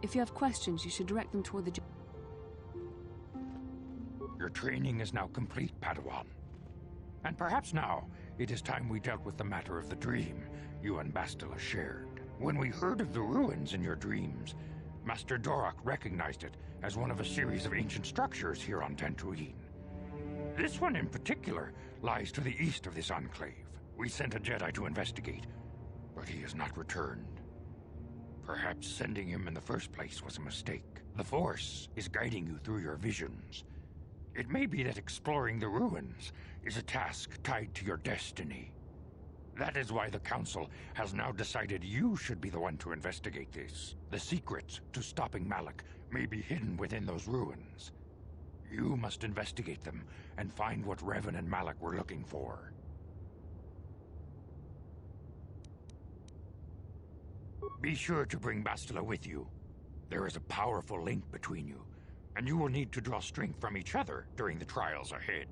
If you have questions, you should direct them toward the... Your training is now complete, Padawan. And perhaps now, it is time we dealt with the matter of the dream you and Bastila shared. When we heard of the ruins in your dreams, Master Dorak recognized it as one of a series of ancient structures here on Dantooine. This one in particular lies to the east of this enclave. We sent a Jedi to investigate, but he has not returned. Perhaps sending him in the first place was a mistake. The Force is guiding you through your visions. It may be that exploring the ruins is a task tied to your destiny. That is why the Council has now decided you should be the one to investigate this. The secrets to stopping Malak may be hidden within those ruins. You must investigate them and find what Revan and Malak were looking for. Be sure to bring Bastila with you. There is a powerful link between you, and you will need to draw strength from each other during the trials ahead.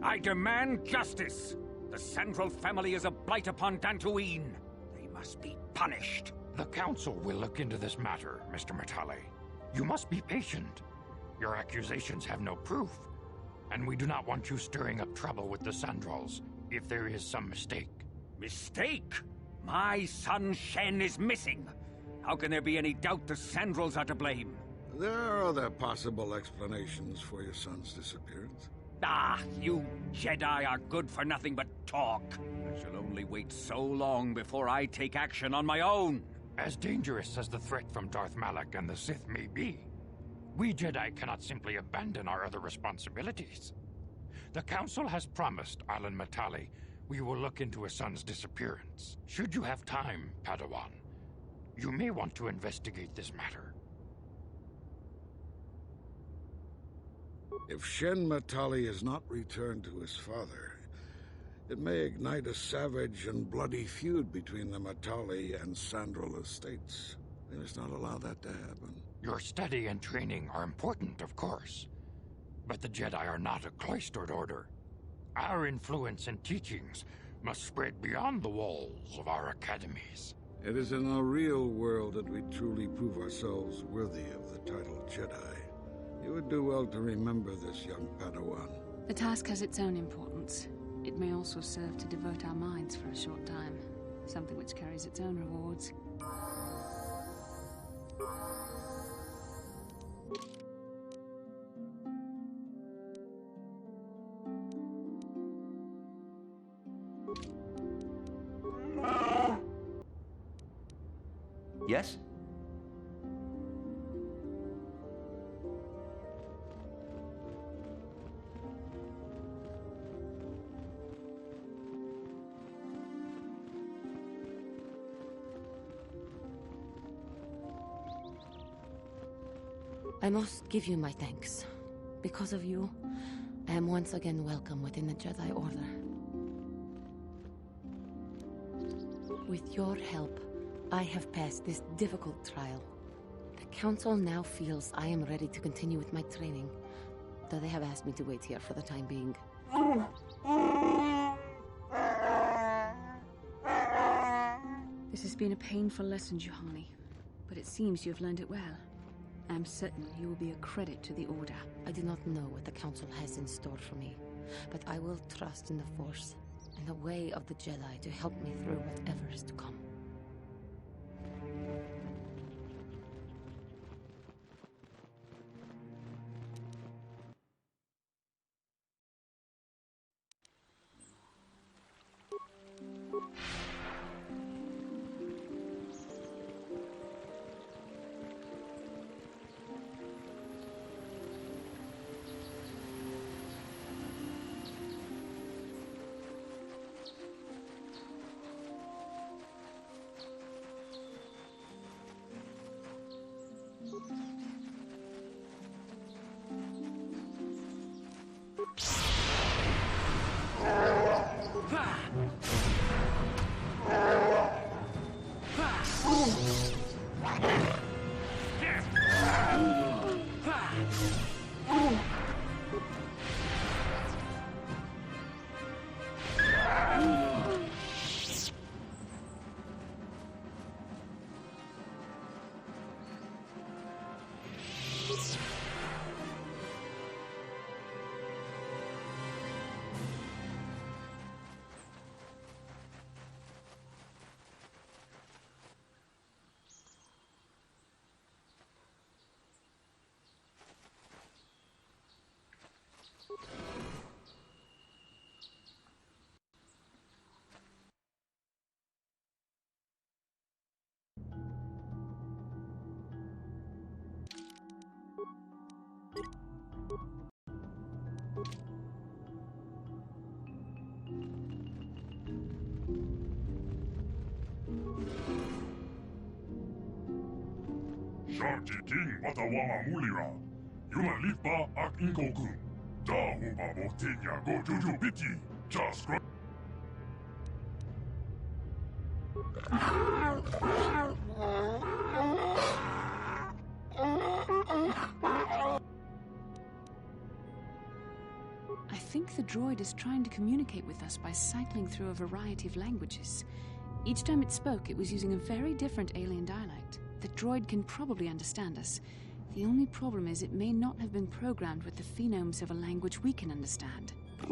I demand justice! The Sandral family is a blight upon Dantooine. They must be punished. The Council will look into this matter, Mr. Matale. You must be patient. Your accusations have no proof, and we do not want you stirring up trouble with the Sandrals if there is some mistake. Mistake? My son Shen is missing. How can there be any doubt the Sandrals are to blame? There are other possible explanations for your son's disappearance. Ah, you Jedi are good for nothing but talk. I shall only wait so long before I take action on my own. As dangerous as the threat from Darth Malak and the Sith may be, we Jedi cannot simply abandon our other responsibilities. The Council has promised Alan Matale we will look into his son's disappearance. Should you have time, Padawan, you may want to investigate this matter. If Shen Matale is not returned to his father, it may ignite a savage and bloody feud between the Matale and Sandral estates. We must not allow that to happen. Your study and training are important, of course, but the Jedi are not a cloistered order. Our influence and teachings must spread beyond the walls of our academies. It is in the real world that we truly prove ourselves worthy of the title Jedi. You would do well to remember this, young Padawan. The task has its own importance. It may also serve to divert our minds for a short time, something which carries its own rewards. Yes? I must give you my thanks. Because of you, I am once again welcome within the Jedi Order. With your help, I have passed this difficult trial. The Council now feels I am ready to continue with my training, though they have asked me to wait here for the time being. This has been a painful lesson, Juhani, but it seems you have learned it well. I am certain you will be a credit to the Order. I do not know what the Council has in store for me, but I will trust in the Force and the way of the Jedi to help me through whatever is to come. Charge King Watawama Mulira. Human Lipa Ak Inkokun. Da Huba Botinya Go Juju Piti. Just I think the droid is trying to communicate with us by cycling through a variety of languages. Each time it spoke, it was using a very different alien dialect. The droid can probably understand us. The only problem is it may not have been programmed with the phonemes of a language we can understand. I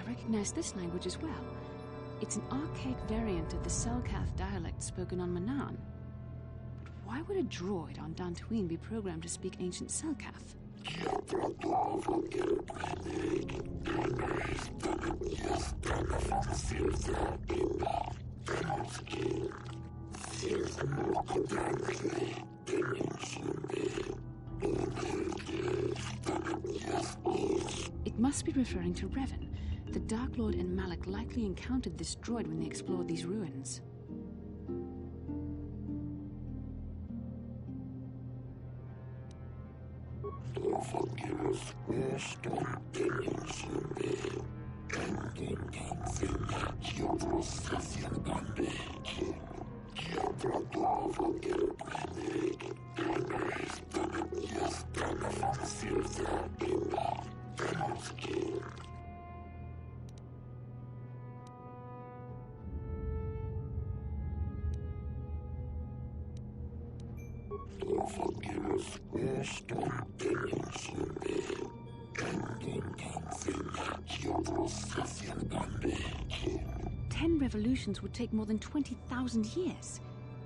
recognize this language as well. It's an archaic variant of the Selkath dialect spoken on Manaan. But why would a droid on Dantooine be programmed to speak ancient Selkath? It must be referring to Revan. The Dark Lord and Malak likely encountered this droid when they explored these ruins. Ten revolutions would take more than 20,000 years.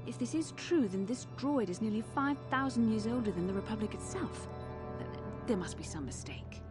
If this is true, then this droid is nearly 5,000 years older than the Republic itself. There must be some mistake.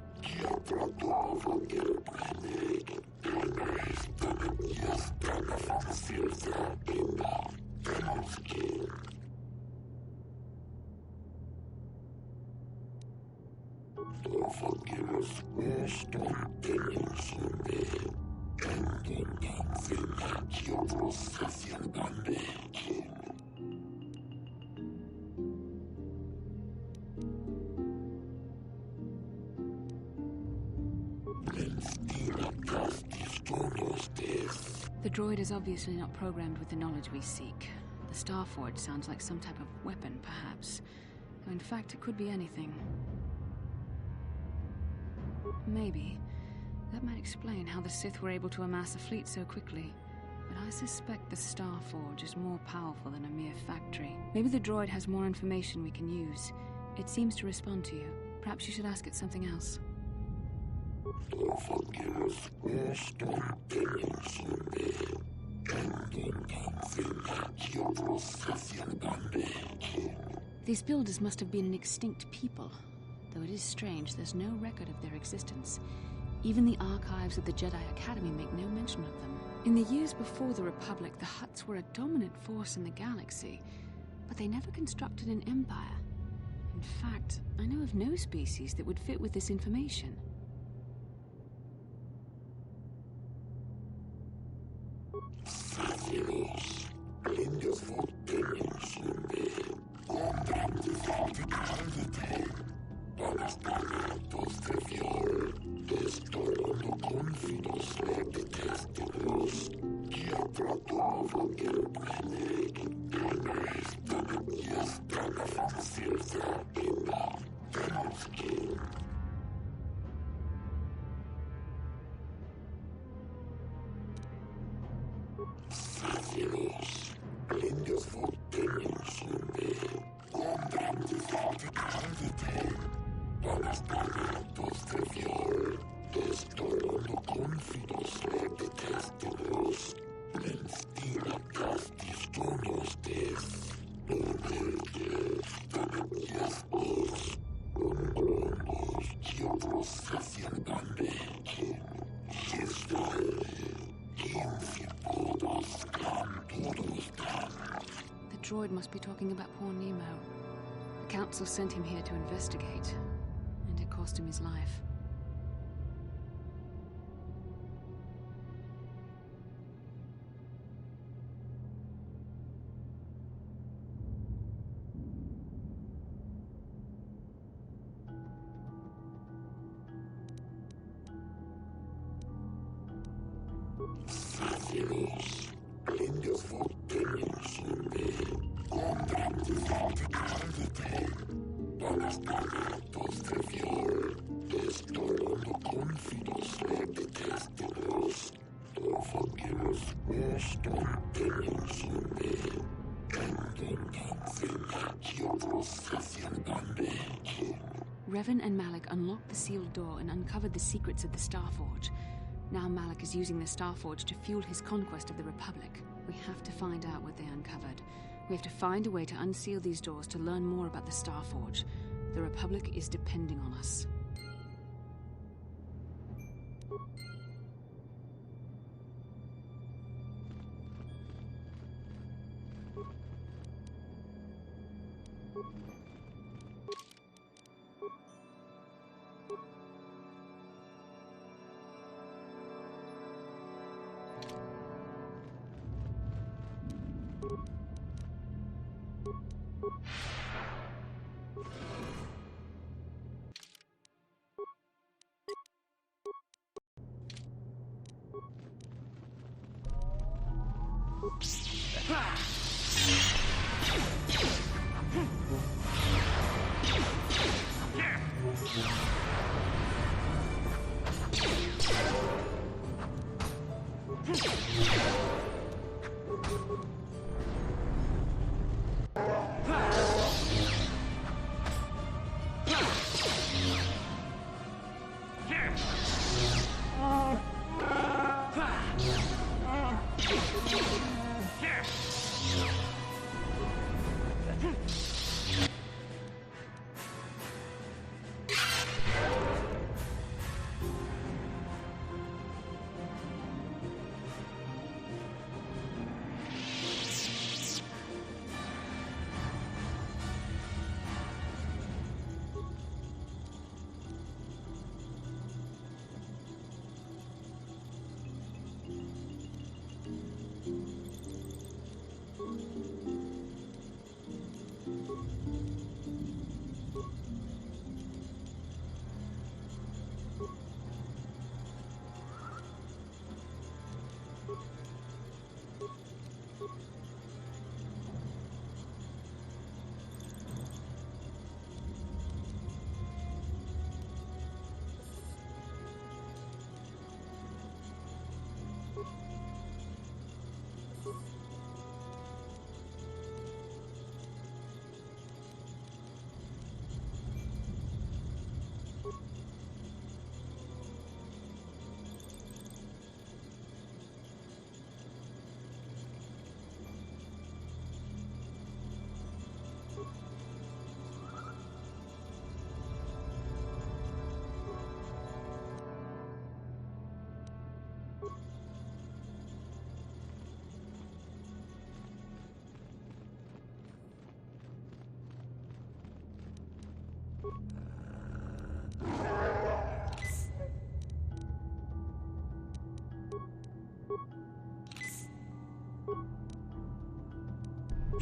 The droid is obviously not programmed with the knowledge we seek. The Starforge sounds like some type of weapon, perhaps. Though in fact, it could be anything. Maybe. That might explain how the Sith were able to amass a fleet so quickly. But I suspect the Starforge is more powerful than a mere factory. Maybe the droid has more information we can use. It seems to respond to you. Perhaps you should ask it something else. These builders must have been an extinct people. Though it is strange, there's no record of their existence. Even the archives of the Jedi Academy make no mention of them. In the years before the Republic, the Hutts were a dominant force in the galaxy, but they never constructed an empire. In fact, I know of no species that would fit with this information. The droid must be talking about poor Nemo. The Council sent him here to investigate, and it cost him his life. Revan and Malik unlocked the sealed door and uncovered the secrets of the Starforge. Now Malik is using the Starforge to fuel his conquest of the Republic. We have to find out what they uncovered. We have to find a way to unseal these doors to learn more about the Starforge. The Republic is depending on us.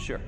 Sure.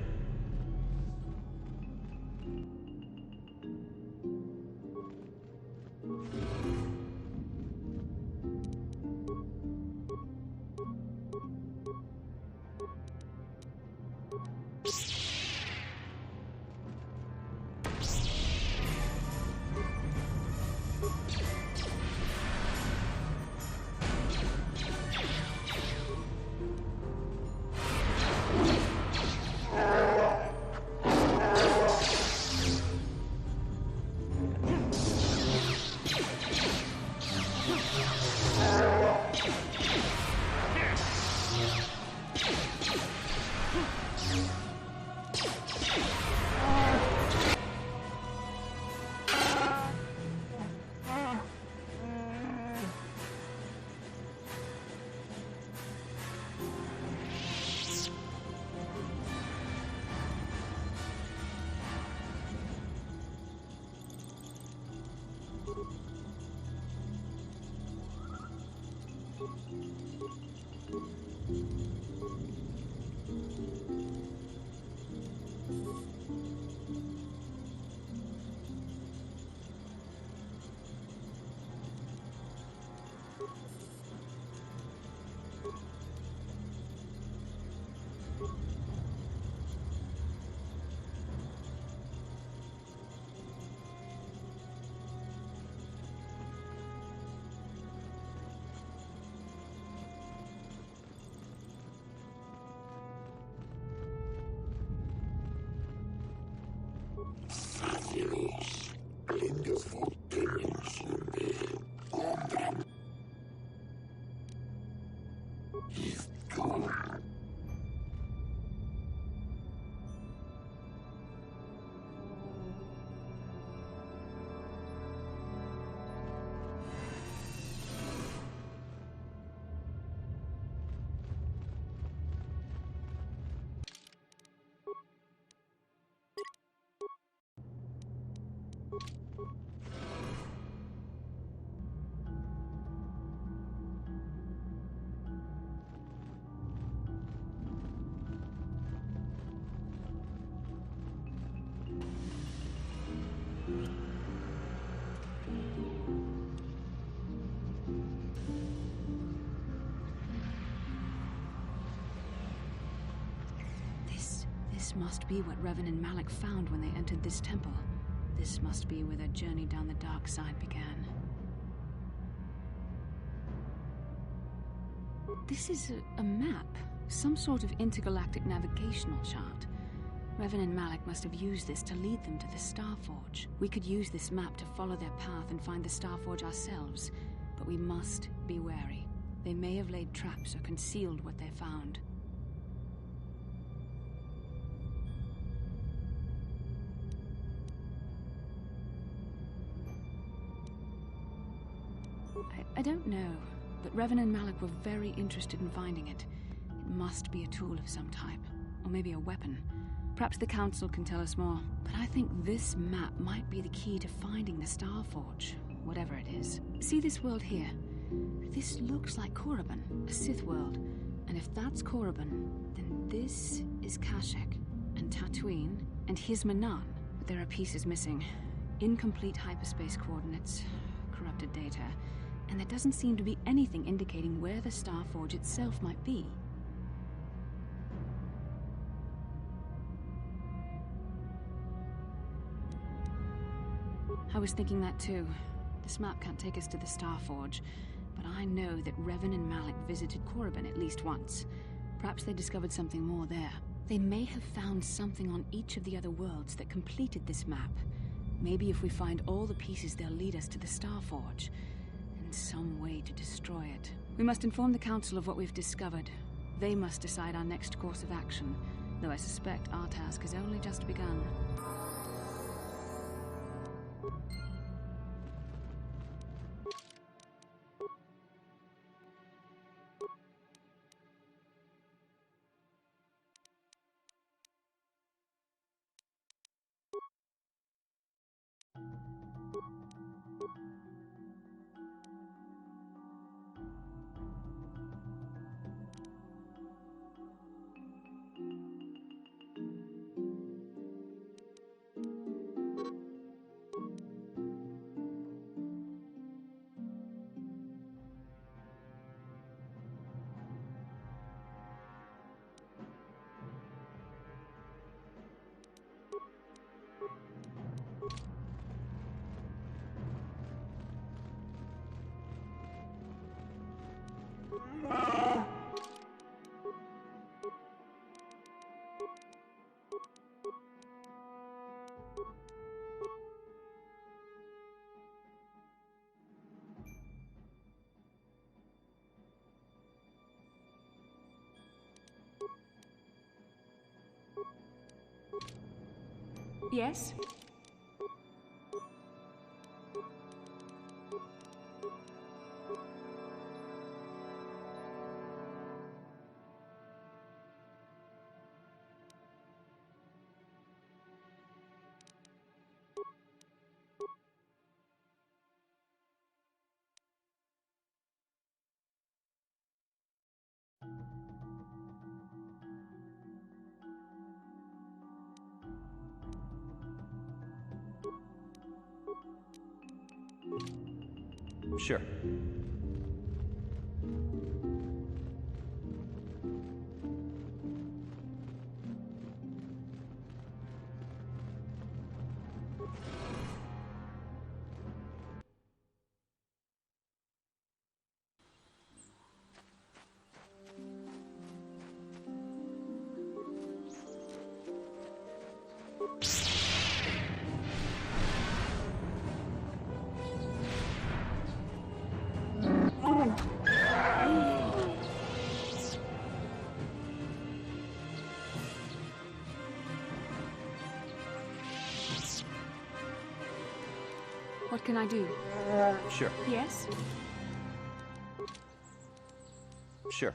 This must be what Revan and Malik found when they entered this temple. This must be where their journey down the dark side began. This is a map, some sort of intergalactic navigational chart. Revan and Malik must have used this to lead them to the Starforge. We could use this map to follow their path and find the Starforge ourselves, but we must be wary. They may have laid traps or concealed what they found. I don't know, but Revan and Malik were very interested in finding it. It must be a tool of some type, or maybe a weapon. Perhaps the Council can tell us more, but I think this map might be the key to finding the Starforge, whatever it is. See this world here? This looks like Korriban, a Sith world, and if that's Korriban, then this is Kashyyyk, and Tatooine, and here's Manan. But there are pieces missing. Incomplete hyperspace coordinates, corrupted data, and there doesn't seem to be anything indicating where the Starforge itself might be. I was thinking that too. This map can't take us to the Starforge, but I know that Revan and Malik visited Korriban at least once. Perhaps they discovered something more there. They may have found something on each of the other worlds that completed this map. Maybe if we find all the pieces, they'll lead us to the Starforge. Some way to destroy it. We must inform the Council of what we've discovered. They must decide our next course of action, though I suspect our task has only just begun. Yes? Sure. What can I do? Sure. Yes? Sure.